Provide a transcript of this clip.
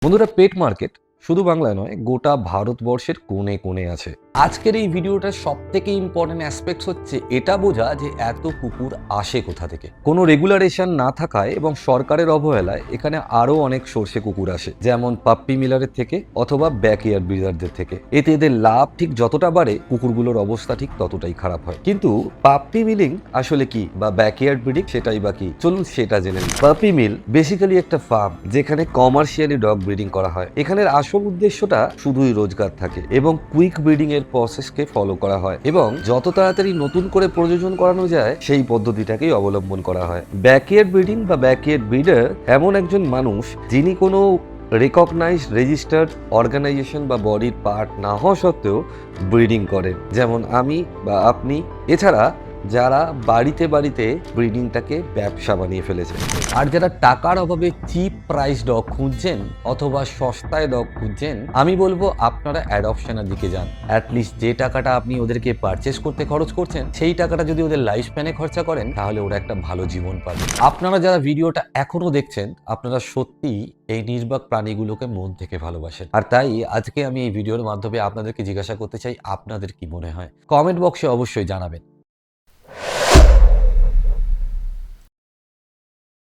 বন্ধুরা, পেট মার্কেট শুধু বাংলায় নয়, গোটা ভারতবর্ষের কোণে কোণে আছে। আজকের এই ভিডিওটার সব থেকে ইম্পর্টেন্ট অ্যাসপেক্ট হচ্ছে এটা বোঝা যে এত কুকুর আসে কোথা থেকে। কোনো রেগুলারেশন না থাকায় এবং সরকারের অবহেলায় এখানে আরও অনেক সোর্সে কুকুর আসে, যেমন পাপ্পি মিলারের থেকে অথবা ব্যাকইয়ার্ড ব্রিডারদের থেকে। এতে এদের লাভ ঠিক যতটা বাড়ে, কুকুরগুলোর অবস্থা ঠিক ততটাই খারাপ হয়। কিন্তু পাপ্পি মিলিং আসলে কি, বা ব্যাকইয়ার্ড ব্রিডিং সেটাই বা কি, চলুন সেটা জেনে নিই। পাপ্পি মিল বেসিক্যালি একটা ফার্ম যেখানে কমার্শিয়ালি ডগ ব্রিডিং করা হয়। এখানের আসল উদ্দেশ্যটা শুধুই রোজগার থাকে এবং কুইক ব্রিডিং এর প্রসেসকে ফলো করা হয় এবং যত তাড়াতাড়ি নতুন করে প্রজনন করানো যায় সেই পদ্ধতিটাকেই অবলম্বন করা হয়। ব্যাকইয়ার্ড ব্রিডিং বা ব্যাকইয়ার্ড ব্রিডার এমন একজন মানুষ যিনি কোনো রেকগনাইজড রেজিস্টার্ড অর্গানাইজেশন বা বডির পার্ট না হওয়া সত্ত্বেও ব্রিডিং করেন, যেমন আমি বা আপনি। এছাড়া যারা বাড়িতে বাড়িতে ব্রিডিংটাকে ব্যবসা বানিয়ে ফেলেছে, আর যারা টাকার অভাবে চিপ প্রাইস ডগ খুঁজছেন অথবা সস্তায় ডগ খুঁজছেন, আমি বলবো আপনারা অ্যাডপশনের দিকে যান। অ্যাটলিস্ট যে টাকাটা আপনি ওদেরকে পারচেস করতে খরচ করছেন, সেই টাকাটা যদি ওদের লাইফ স্প্যানে খরচা করেন, তাহলে ওরা একটা ভালো জীবন পাবে। আপনারা যারা ভিডিওটা এখনো দেখছেন, আপনারা সত্যিই এই নির্বাক প্রাণীগুলোকে মন থেকে ভালোবাসেন। আর তাই আজকে আমি এই ভিডিওর মাধ্যমে আপনাদেরকে জিজ্ঞাসা করতে চাই, আপনাদের কি মনে হয়? কমেন্ট বক্সে অবশ্যই জানাবেন।